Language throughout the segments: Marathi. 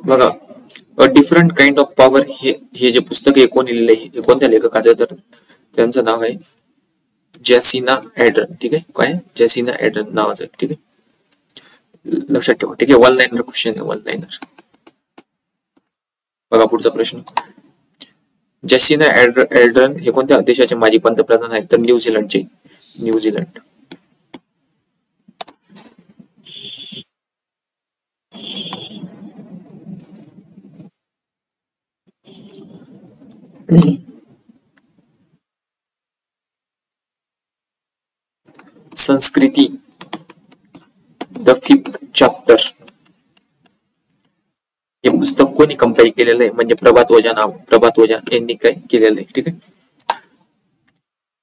बघा a different kind of power हे जे पुस्तक आहे कोणी लिहिलंय हे कोणत्या लेखकाचं तर त्यांचं नाव आहे जॅसिना ॲडर्न. ठीक आहे, काय जॅसिना ॲडर्न नावाचं. ठीक आहे, लक्षात ठेवा. ठीक आहे, वन लाइनर क्वेश्चन आहे, वन लाइनर. बघा पुढचा प्रश्न. जॅसिना ॲडर्न हे कोणत्या देशाचे माजी पंतप्रधान आहेत तर न्यूझीलंडचे. न्यूझीलंड. संस्कृती द फिफ्थ चॅप्टर हे पुस्तक कोणी कंपाईल केलेलं आहे म्हणजे प्रभात ओझा यांनी काय केलेलं आहे. ठीक आहे.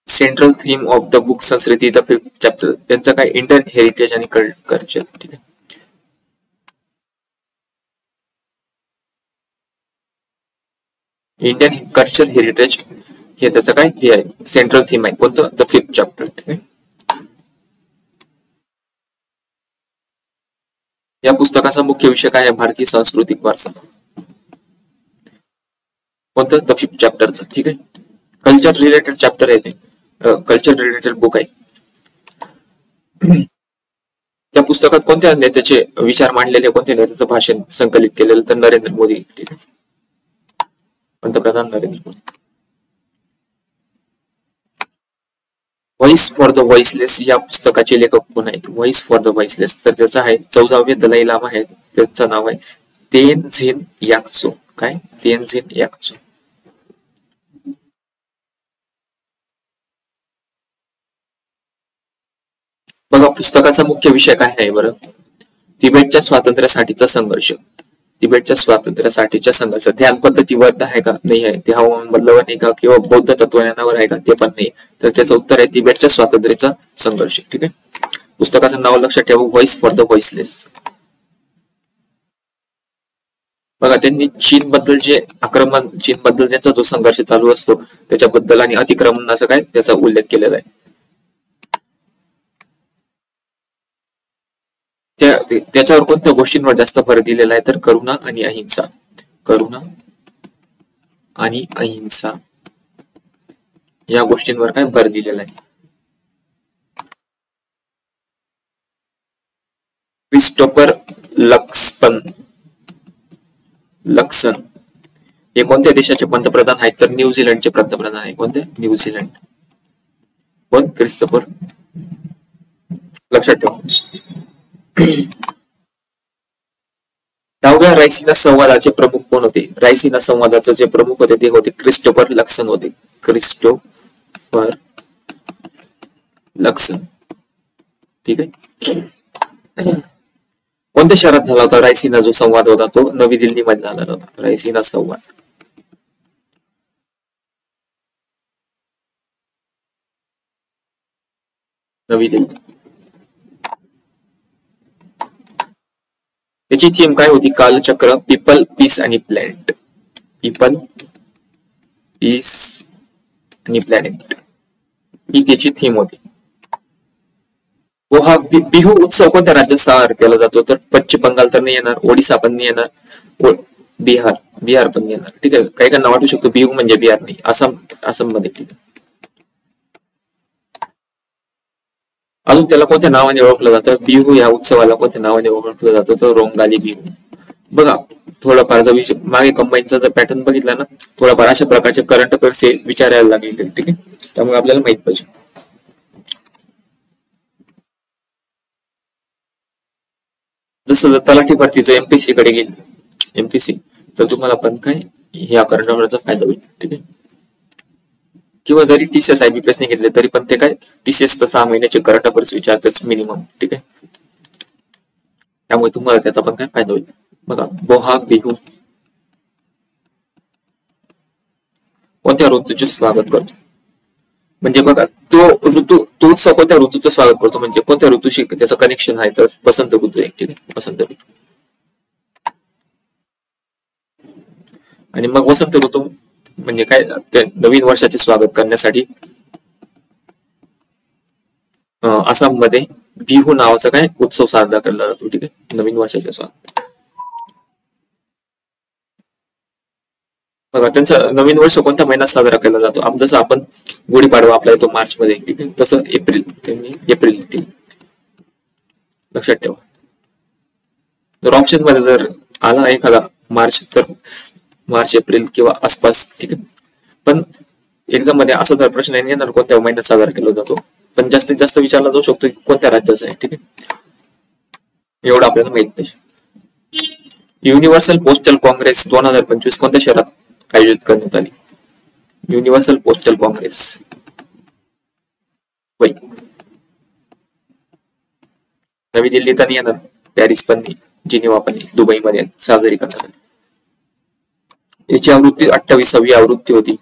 Central theme of the book संस्कृती द फिफ्थ चॅप्टर त्यांचं काय इंडियन हेरिटेज आणि कल्चर. ठीक आहे. इंडियन कल्चर हेरिटेज हे त्याचं काय हे आहे सेंट्रल थीम आहे कोणतं द फिफ्थ चॅप्टर. ठीक आहे. या पुस्तकाचा मुख्य विषय काय आहे भारतीय सांस्कृतिक वारसा कोणतं द फिफ्थ चॅप्टरचं. ठीक आहे. कल्चर रिलेटेड चॅप्टर आहे ते कल्चर रिलेटेड बुक आहे. त्या पुस्तकात कोणत्या नेत्याचे विचार मांडलेले कोणत्या नेत्याचं भाषण संकलित केलेलं तर नरेंद्र मोदी. ठीक आहे, पंतप्रधान Narendra Modi. Voice for the voiceless या पुस्तकाचे लेखक कोण आहेत. व्हॉइस फॉर द व्हॉइसलेस तर त्याचा आहे 14वे दलाई लामा आहेत त्याचं नाव आहे तेनझिन याक्सो. काय तेनझिन याक्सो. बघा पुस्तकाचा मुख्य विषय काय आहे बरं तिबेटच्या स्वातंत्र्यासाठीचा संघर्ष. तिबेटच्या स्वातंत्र्यासाठीच्या संघर्ष ध्यान पद्धतीवर आहे का नाही आहे ते हवामान बदलावर नाही का किंवा बौद्ध तत्वज्ञानावर आहे का ते पण नाही तर त्याचं उत्तर आहे तिबेटच्या स्वातंत्र्याचा संघर्ष. ठीक आहे. पुस्तकाचं नाव लक्षात ठेवा व्हॉइस फॉर द व्हॉइसलेस. बघा त्यांनी चीन बद्दल ज्यांचा जो संघर्ष चालू असतो त्याच्याबद्दल आणि अतिक्रमणाचं काय त्याचा उल्लेख केलेला आहे. त्याच्यावर कोणत्या गोष्टींवर जास्त भर दिलेला आहे तर करुणा आणि अहिंसा. करुणा आणि अहिंसा या गोष्टींवर काय भर दिलेला आहे. क्रिस्टोफर लक्सन हे कोणत्या देशाचे पंतप्रधान आहेत तर न्यूझीलंडचे पंतप्रधान आहे. कोणते न्यूझीलंड. कोण क्रिस्टोफर. लक्षात ठेवा. 10व्या रायसिना संवादाचे प्रमुख कोण होते. रायसिना संवादाचे जे प्रमुख होते ते होते क्रिस्टोफर लक्सन होते. Christopher Luxon. ठीक आहे. कोणत्या शहरात झाला होता रायसिना जो संवाद होता तो नवी दिल्ली मध्ये झालेला होता. रायसिना संवाद नवी दिल्ली. त्याची थीम काय होती कालचक्र पीपल पीस आणि प्लॅनेट. पीपल पीस आणि प्लॅनेट ही त्याची थीम होती. हा बिहू उत्सव कोणत्या राज्यात साजरा केला जातो तर पश्चिम बंगाल तर नाही येणार ओडिसा पण नाही येणार बिहार पण नाही येणार. ठीक आहे. काही काहींना वाटू शकतो बिहू म्हणजे बिहार नाही आसाम मध्ये. ठीक आहे. अजून त्याला कोणत्या नावाने ओळखलं जातं बिहू या उत्सवाला कोणत्या नावाने ओळखलं जातं तर रोंगाली बिहू. बघा थोडाफार जर मागे कंबाईनचा जर पॅटर्न बघितला ना थोडाफार अशा प्रकारचे करंट अफेअर्स विचारायला लागले. ठीक आहे. त्यामुळे आपल्याला माहित पाहिजे. जसं तलाठी भरतीचं एमपीसी कडे गेली एमपीसी तर तुम्हाला पण काय ह्या करंट अफेअरचा फायदा होईल. ठीक आहे. किंवा जरी टीसीएस आयबीपीएस नाही घेतले तरी पण ते काय टीसीएस तर 6 महिन्याचे करंट अफेअर्स विचारतेच मिनिमम. ठीक आहे. त्यामुळे तुम्हाला त्याचा पण काय फायदा होईल. बघा बोहाग बिहू कोणत्या ऋतूचे स्वागत करतो म्हणजे बघा तो उत्सव कोणत्या ऋतूचं स्वागत करतो म्हणजे कोणत्या ऋतूशी त्याचं कनेक्शन आहे तर वसंत ऋतू आहे. ठीक आहे. वसंत ऋतू. आणि मग वसंत ऋतू म्हणजे काय ते नवीन वर्षाचे स्वागत करण्यासाठी आसाम मध्ये बिहू नावाचा काय उत्सव साजरा केला जातो. ठीक आहे. नवीन वर्षाचे स्वागत. बघा त्यांचं नवीन वर्ष कोणत्या महिन्यात साजरा केला जातो. जसं आपण गुढीपाडवा आपला येतो मार्च मध्ये, ठीक आहे, तसं एप्रिल, त्यांनी एप्रिल, ठीक आहे, लक्षात ठेवा. जर ऑप्शन मध्ये जर आला एखादा मार्च, तर मार्च एप्रिल किंवा आसपास, ठीक आहे. पण एक्झाम मध्ये असा जर प्रश्न येणार कोणत्या महिन्यात साजरा केला जातो, पण जास्तीत जास्त विचारला जाऊ शकतो की कोणत्या राज्याचा आहे, ठीक आहे, एवढं आपल्याला माहित पाहिजे. युनिव्हर्सल पोस्टल काँग्रेस 2025 कोणत्या शहरात आयोजित करण्यात आली? युनिव्हर्सल पोस्टल काँग्रेस नवी दिल्लीत आणि येणार, पॅरिस पण नाही, जिनिव्हा पण नाही, दुबई मध्ये साजरी करण्यात आली. याची आवृत्ती 28वी आवृत्ती होती.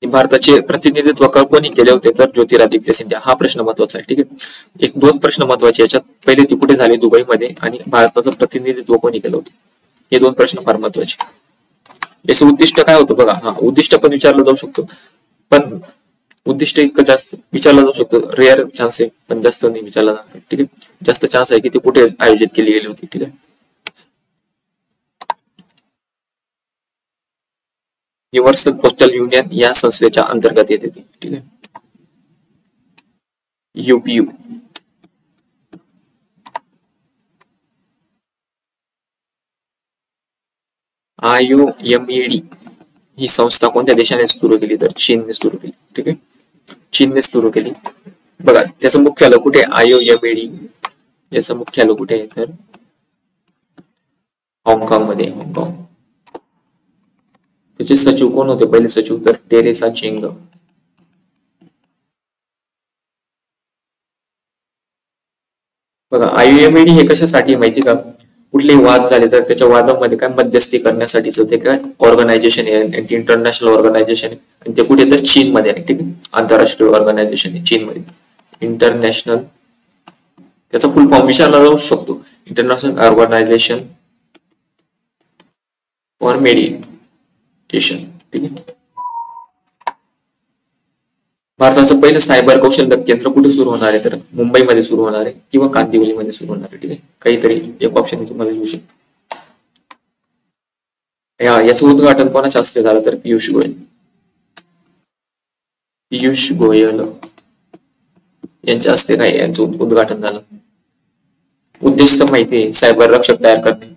भारताचे प्रतिनिधित्व कोणी केले होते? तर ज्योतिरादित्य सिंधिया. हा प्रश्न महत्वाचा आहे, ठीक आहे. एक दोन प्रश्न महत्वाचे याच्यात. पहिले ती कुठे झाली? दुबईमध्ये. आणि भारताचं प्रतिनिधित्व कोणी केलं होतं? हे दोन प्रश्न फार महत्वाचे. याचं उद्दिष्ट काय होतं बघा. हा उद्दिष्ट पण विचारलं जाऊ शकतो, पण उद्दिष्ट इतकं जास्त विचारलं जाऊ शकतो, रेअर चान्स आहे, पण जास्त नाही विचारला जाणार, ठीक आहे. जास्त चान्स आहे की ते कुठे आयोजित केली गेली होती, ठीक आहे. युनिव्हर्सल पोस्टल युनियन या संस्थेच्या अंतर्गत येते ती, ठीक आहे. युपीयू. IOMED ही संस्था कोणत्या देशाने सुरू केली? तर चीनने सुरू केली, ठीक आहे. चीनने सुरू केली. बघा त्याचं मुख्यालय कुठे? IOMED याचं मुख्यालय कुठे आहे? तर हाँगकाँग मध्ये. हाँगकाँग. त्याचे सचिव कोण होते? पहिले सचिव तर टेरेसा चेंग. बघा IOMED हे कशासाठी माहिती का? कुठलेही वाद झाले तर त्याच्या वादामध्ये काय मध्यस्थी करण्यासाठीच ते काय ऑर्गनायझेशन आहे, इंटरनॅशनल ऑर्गनायझेशन आहे, आणि ते कुठे? तर चीन मध्ये आहे, ठीक आहे. आंतरराष्ट्रीय ऑर्गनायझेशन आहे चीन मध्ये. इंटरनॅशनल, त्याचा फुल फॉर्म विचारला जाऊ शकतो, इंटरनॅशनल ऑर्गनायझेशन फॉर मेडिटेशन, ठीक आहे. भारताचं पहिलं सायबर कौशल्य केंद्र कुठे सुरू होणार आहे? तर मुंबईमध्ये सुरू होणार आहे किंवा कांदिवलीमध्ये सुरू होणार आहे, ठीक आहे. काहीतरी एक ऑप्शन तुम्हाला येऊ शकतो. याचं उद्घाटन कोणाच्या हस्ते झालं? तर पियुष गोयल. पियुष गोयल यांच्या हस्ते काय यांचं उद्घाटन झालं. उद्देश तर माहिती आहे, सायबर रक्षक तयार करणे.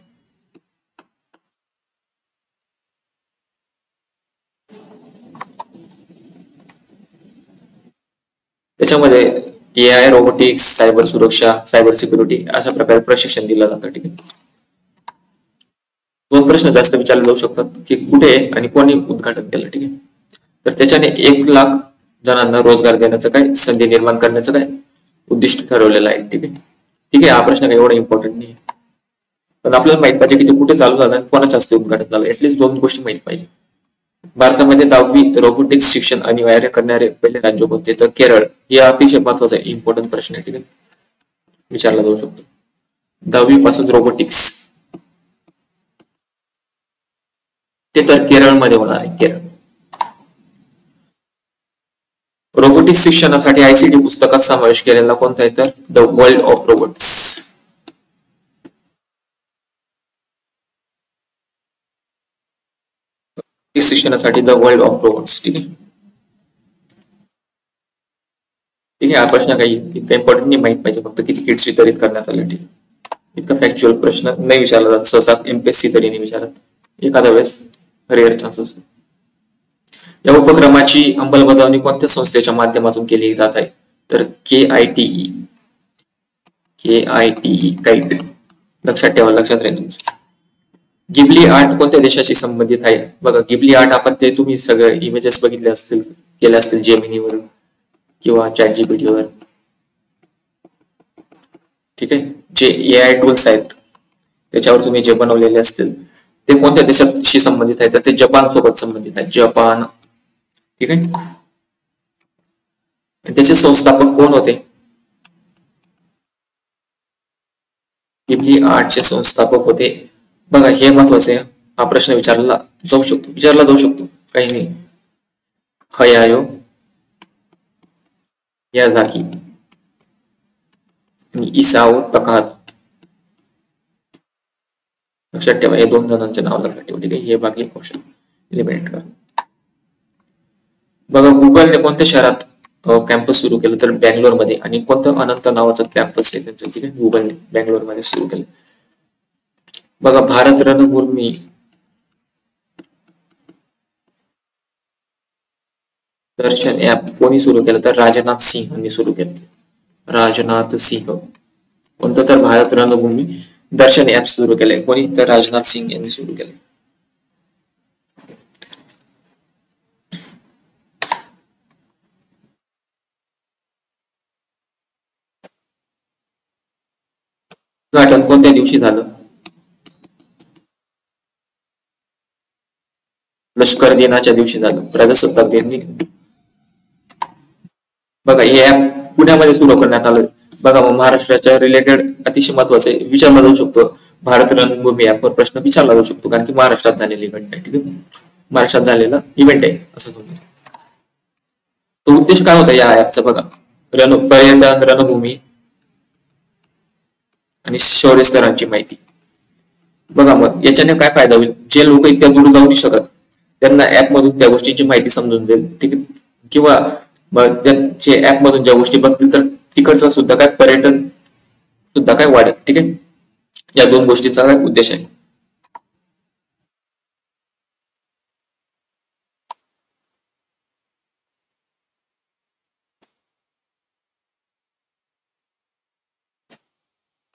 त्याच्यामध्ये AI, रोबोटिक्स, सायबर सुरक्षा, सायबर सिक्युरिटी अशा प्रकारे प्रशिक्षण दिलं जातं, ठीक आहे. दोन प्रश्न जास्त विचारले जाऊ शकतात की कुठे आणि कोणी उद्घाटन केलं, ठीक आहे. तर त्याच्याने 1 लाख जणांना रोजगार देण्याचं काय, संधी निर्माण करण्याचं काय उद्दिष्ट ठरवलेलं आहे, ठीक आहे. ठीक आहे, हा प्रश्न काही एवढा इम्पॉर्टंट नाही, पण आपल्याला माहित पाहिजे की ते कुठे चालू झालं आणि कोणाच्या हस्ते उद्घाटन झालं. ऍटलीस्ट दोन गोष्टी माहित पाहिजे. भारतामध्ये 10वी रोबोटिक्स शिक्षण अनिवार्य करणारे पहिले राज्य कोणते? तर केरळ. हे अतिशय महत्वाचा इम्पॉर्टंट प्रश्न आहे, ठीक आहे, विचारला जाऊ शकतो. 10वी पासून रोबोटिक्स ते तर केरळमध्ये होणार आहे, केरळ. रोबोटिक्स शिक्षणासाठी ICT पुस्तकात समावेश केलेला कोणता आहे? तर द वर्ल्ड ऑफ रोबोट्स. शिक्षणासाठी द वर्ल्ड ऑफ रोबोट्स, ठीक आहे. ठीक आहे, हा प्रश्न काही इतका इम्पॉर्टंट नाही, माहित पाहिजे फक्त किती किट्स वितरित करण्यात आले, ठीक. इतका फॅक्च्युअल प्रश्न नाही विचारला जात सहसा, MPSC तरी नाही विचारत, एखाद्या वेळेस रेअर चान्स असतो. या उपक्रमाची अंमलबजावणी कोणत्या संस्थेच्या माध्यमातून केली जात आहे? तर KITE. काईट. लक्षात ठेवा, लक्षात राहील तुमचं. गिबली आर्ट कोणत्या देशाशी संबंधित आहे? बघा गिबली आर्ट आपण ते तुम्ही सगळे इमेजेस बघितले असतील, केले असतील जेमिनीवर किंवा ChatGPT वर, ठीक आहे. जे AI टूल्स आहेत त्याच्यावर तुम्ही जे बनवलेले असतील ते कोणत्या देशाशी संबंधित आहे? तर ते जपान सोबत संबंधित आहे, जपान, ठीक आहे. त्याचे संस्थापक कोण होते? गिबली आर्टचे संस्थापक होते, बघा हे महत्वाचे आहे, हा प्रश्न विचारला जाऊ शकतो, काही नाही. हयायो मियाझाकी आणि इसाओ तकाहाता. लक्षात ठेवा, हे 2 जणांचे नाव लक्षात ठेवा. ठीक आहे, हे बाकी क्वेश्चन एलिमिनेट करा. बघा, गुगलने कोणत्या शहरात कॅम्पस सुरू केलं तर बँगलोर मध्ये, आणि कोणतं अनंत नावाचं कॅम्पस आहे त्यांचं. ठीक आहे, गुगलने बँगलोर मध्ये सुरू केलं. बघा, भारत रणभूमी दर्शन ऍप कोणी सुरू केलं तर राजनाथ सिंह यांनी सुरू केलं. राजनाथ सिंह. कोणतं तर भारत रणभूमी दर्शन ऍप सुरू केलंय कोणी तर राजनाथ सिंह यांनी सुरू केलंय. उद्घाटन कोणत्या दिवशी झालं? लष्कर दिनाच्या दिवशी झालं, प्रजासत्ताक दिन. बघा, हे ऍप पुण्यामध्ये सुरू करण्यात आलं. बघा, महाराष्ट्राच्या रिलेटेड अतिशय महत्वाचे विचारला जाऊ शकतो. भारत रणभूमी ऍपवर प्रश्न विचारला जाऊ शकतो, कारण की महाराष्ट्रात झालेली इव्हेंट आहे. ठीक आहे, महाराष्ट्रात झालेला इव्हेंट आहे असं समजा. तो उद्देश काय होता या ऍपचा? बघा, पर्यटन, रणभूमी आणि शौर्य स्तरांची माहिती. बघा, मग याच्याने काय फायदा होईल? जे लोक इतक्या दूर जाऊ नाही शकत त्यांना ऍप मधून त्या गोष्टीची माहिती समजून जाईल. ठीक आहे, किंवा जे ऍप मधून ज्या गोष्टी बघतील तर तिकडचं सुद्धा काय पर्यटन सुद्धा काय वाढेल. ठीक आहे, या 2 गोष्टीचा काय उद्देश आहे.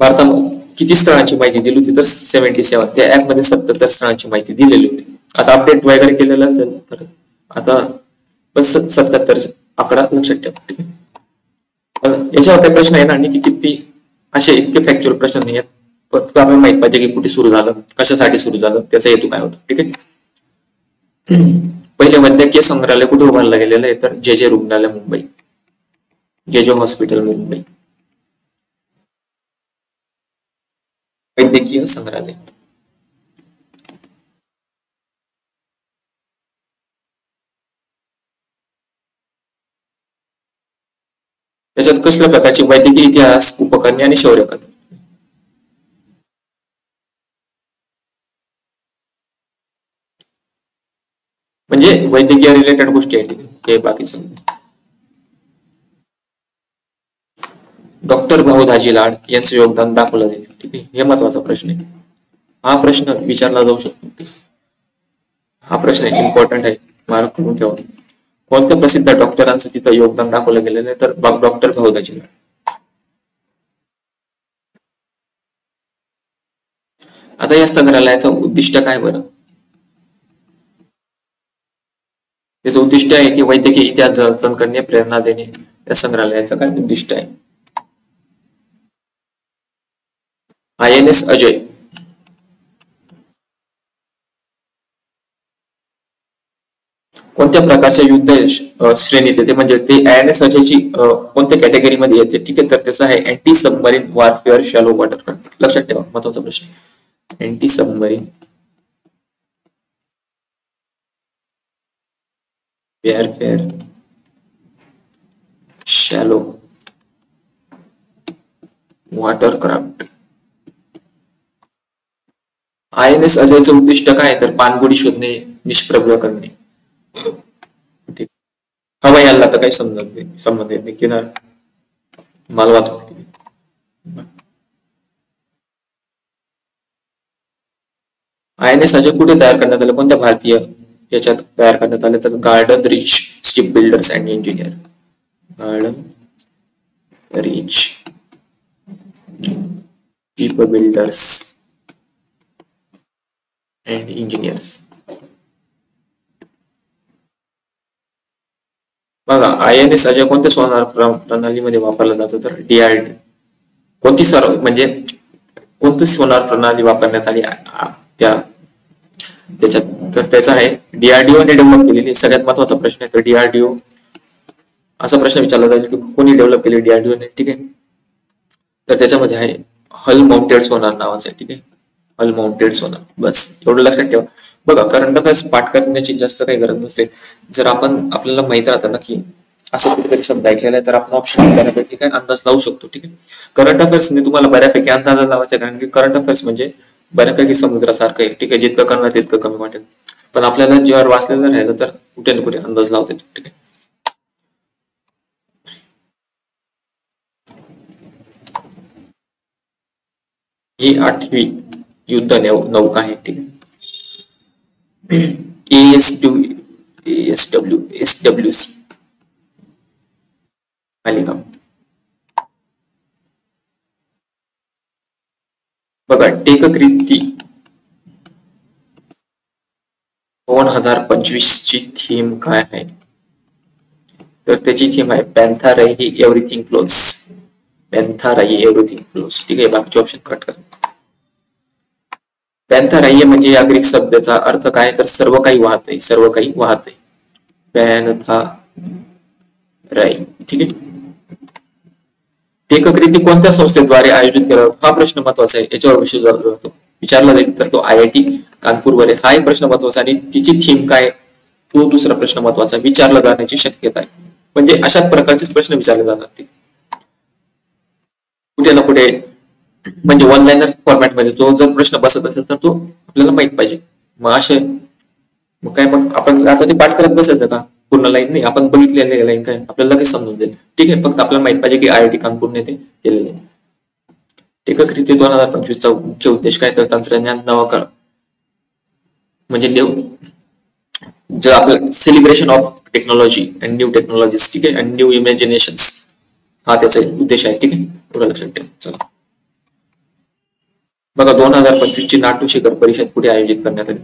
भारतामध्ये किती स्थळांची माहिती दिली होती तर 77. त्या ऍप मध्ये 77 स्थळांची माहिती दिलेली होती. आता अपडेट वगैरे केलेलं असेल तर आता बस 77 आकडा लक्षात ठेवा. ठीक आहे, याच्यावर काही प्रश्न येणार नाही की किती, असे इतके फॅक्च्युअल प्रश्न नाही आहेत. फक्त आपल्याला माहित पाहिजे की कुठे सुरू झालं, कशासाठी सुरू झालं, त्याचा हेतू काय होता. ठीक आहे, पहिले वैद्यकीय संग्रहालय कुठे उभारलं गेलेलं आहे तर जे रुग्णालय मुंबई, जे हॉस्पिटल मुंबई. वैद्यकीय संग्रहालय. त्याच्यात कसल्या प्रकारची वैद्यकीय इतिहास, उपकरणे आणि शौर्य कथा. म्हणजे वैद्यकीय रिलेटेड गोष्टी आहेत. हे बाकीचं. डॉक्टर भाऊ दाजी लाड यांचं योगदान दाखवलं जाईल. ठीक आहे, हे महत्वाचा प्रश्न आहे. हा प्रश्न विचारला जाऊ शकतो. हा प्रश्न इम्पॉर्टंट आहे, मार्क करून ठेवा. कोणत्या प्रसिद्ध डॉक्टरांचं तिथं योगदान दाखवलं गेलेलं आहे तर डॉक्टर भाऊ दाजी लाड. आता या संग्रहालयाचं उद्दिष्ट काय बरं? त्याचं उद्दिष्ट आहे की वैद्यकीय इतिहास जतन करणे, प्रेरणा देणे. या संग्रहालयाचं काय उद्दिष्ट आहे? INS अजय. कोणत्या प्रकारच्या युद्ध श्रेणीत येते, म्हणजे ते INS अजयची कोणत्या कॅटेगरीमध्ये येते? ठीक आहे, तर त्याचा आहे anti submarine warfare shallow watercraft. लक्षात ठेवा, महत्वाचा प्रश्न. Anti submarine warfare shallow watercraft. INS अजयचं उद्दिष्ट काय तर पाणबुडी शोधणे, निष्प्रभ करणे. हवाई हल्ला तर काही संबंध येत नाही, किनार मालवाहतूक. INS अजय कुठे तयार करण्यात आले, कोणत्या भारतीय याच्यात तयार करण्यात आले तर garden rich ship builders and engineer. Garden rich ship builders and engineers. बघा, INS अजय कोणत्या सोनार प्रणालीमध्ये वापरला जातो तर DRDO. कोणती म्हणजे कोणती सोनार प्रणाली वापरण्यात आली त्याच्यात तर त्याचा आहे DRDO ने डेव्हलप केलेली. सगळ्यात महत्वाचा प्रश्न आहे तर DRDO असा प्रश्न विचारला जाईल की कोणी डेव्हलप केली DRDO ने. ठीक आहे, तर त्याच्यामध्ये आहे हल माउंटेड सोनार नावाचं. ठीक आहे, हल माउंटेड सोनार. बस एवढं लक्षात ठेवा. बघा, करंट अफेअर्स पाठ करण्याची जास्त काही गरज नसते. जर आपल्याला माहित राहतं ना की असं कुठेतरी शब्द ऐकलेला आहे तर आपण ऑप्शन बऱ्यापैकी काय अंदाज लावू शकतो. ठीक आहे, करंट अफेअर्सने तुम्हाला बऱ्यापैकी अंदाज लावायचा, कारण की करंट अफेअर्स म्हणजे बऱ्यापैकी समुद्रासारखं आहे, ठीक आहे. जितकं करणार तितकं कमी वाटेल, पण आपल्याला जेव्हा वाचलेलं राहिलं तर कुठे ना कुठे अंदाज लावता येतो, ठीक आहे. ही 8वी युद्ध नौका आहे, ठीक आहे. एसडब्ल्यूसी आली का बघा. टेककृती 2025 ची थीम काय आहे, तर त्याची थीम आहे पॅन्थाराई ही एव्हरीथिंग फ्लोज. पॅन्थाराई एव्हरीथिंग फ्लोज, ठीक आहे. बाकीचे ऑप्शन कट करा. पॅन्थाराई म्हणजे या ग्रीक शब्दाचा अर्थ काय, तर सर्व काही वाहत आहे, सर्व काही वाहत आहे. पॅन्थाराई, ठीक आहे. टेककृती कोणत्या संस्थेद्वारे आयोजित केला, हा प्रश्न महत्वाचा आहे. याच्यावर विचारला जाईल तर तो IIT कानपूर वर हा एक प्रश्न महत्वाचा, आणि तिची थीम काय तो दुसरा प्रश्न महत्वाचा विचारला जाण्याची शक्यता आहे. म्हणजे अशा प्रकारचेच प्रश्न विचारले जातात कुठे ना कुठे. म्हणजे वन लाईनर फॉर्मॅट मध्ये तो जर प्रश्न बसत असेल तर तो आपल्याला माहित पाहिजे. मग असे मग काय, मग आपण आता ते पाठ करत बसायचं का पूर्ण लाईन नाही, आपण बघितलेले लाईन काय आपल्याला लगेच समजून जाईल, ठीक आहे. फक्त आपल्याला माहित पाहिजे की IIT कानपूरने ते केलेले. टेककृती 2025 चा मुख्य उद्देश काय, तर तंत्रज्ञान नवकरण म्हणजे जे आपलं celebration of technology and new technologies, ठीक आहे, अँड न्यू इमॅजिनेशन्स, हा त्याचा उद्देश आहे, ठीक आहे. थोडं लक्षात ठेवा. चला बघा, 2025 ची नाटो शिखर परिषद कुठे आयोजित करण्यात आली,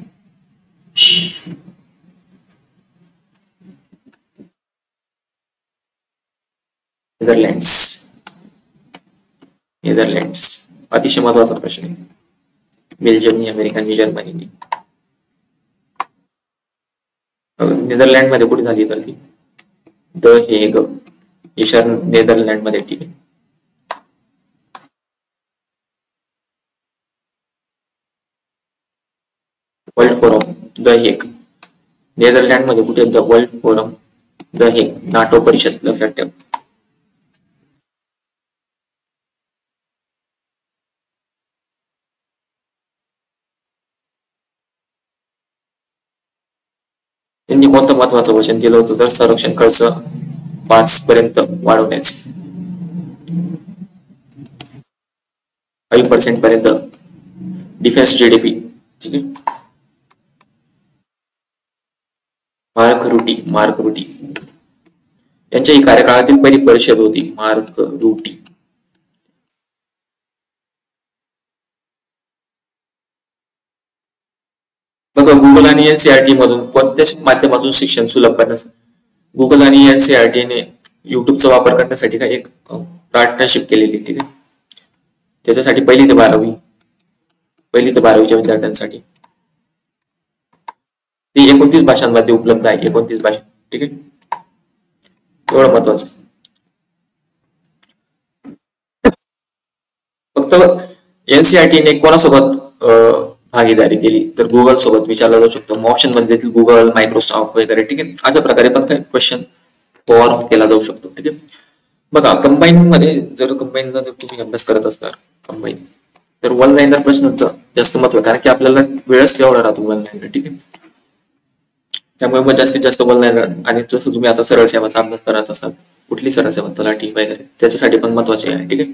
नेदरलँड्स. अतिशय महत्वाचा प्रश्न आहे. बेल्जियमनी, अमेरिकानी, जर्मनीनी. नेदरलँड मध्ये कुठे झाली तर ती द हेग, हे शहर नेदरलँड मध्ये, ठीक आहे. World forum the Hague, Netherland मध्ये कुठे, the world forum the Hague, NATO परिषद, लक्षात ठेवा. त्यांनी कोणतं महत्वाचं वचन दिलं होतं, तर संरक्षण खर्च 5% वाढवण्याचे, 5% पर्यंत डिफेन्स GDP, ठीक आहे. मार्क रुटी यांच्या ही कार्यकाळातील पहिली परिषद होती, मार्क रुटी. बघा, गुगल आणि NCERT मधून कोणत्या माध्यमातून शिक्षण सुलभ करण्यास, गुगल आणि NCERT ने युट्यूबचा वापर करण्यासाठी काय एक पार्टनरशिप केलेली, ठीक आहे. त्याच्यासाठी पहिली ते 12वीच्या विद्यार्थ्यांसाठी ती 29 भाषांमध्ये उपलब्ध आहे, 29 भाषा, ठीक आहे. एवढं महत्वाचं. फक्त NCERT ने कोणासोबत भागीदारी केली, तर गुगल सोबत विचारला जाऊ शकतो. ऑप्शन मध्ये देखील गुगल, मायक्रोसॉफ्ट वगैरे, ठीक आहे. अशा प्रकारे पण काय क्वेश्चन फॉर्म केला जाऊ शकतो, ठीक आहे. बघा, कंबाईन मध्ये जर तुम्ही अभ्यास करत असणार कंबाईन, तर वन लाईनर प्रश्नांचं जास्त महत्व, कारण की आपल्याला वेळच तेवढा राहतो वन लाईनर, ठीक आहे. त्यामुळे मग जास्तीत जास्त वन लाईनर, आणि जसं तुम्ही आता सरळ सेवाचा अभ्यास करत असाल, कुठली सरळ सेवा, तलाठी वगैरे, त्याच्यासाठी पण महत्वाचे आहे, ठीक आहे.